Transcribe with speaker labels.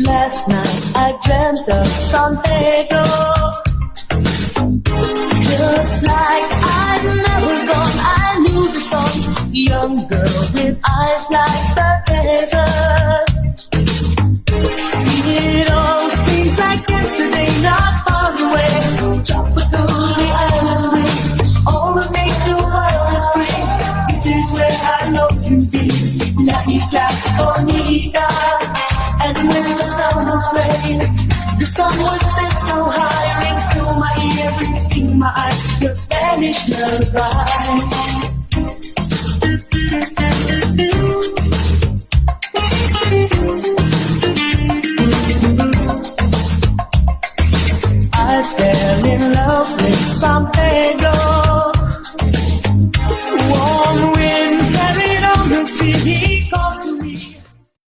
Speaker 1: Last night I dreamt of San Pedro. Just like I never gone, I knew the song. Young girl with eyes like the desert. It all seems like yesterday, not far away. Drop it through the island breeze. All the nature world is free. This is where I know to be. La Isla Bonita. And when the sun was rain, the sun was set so high, ring through my ears, reaching my eyes, your Spanish lullaby.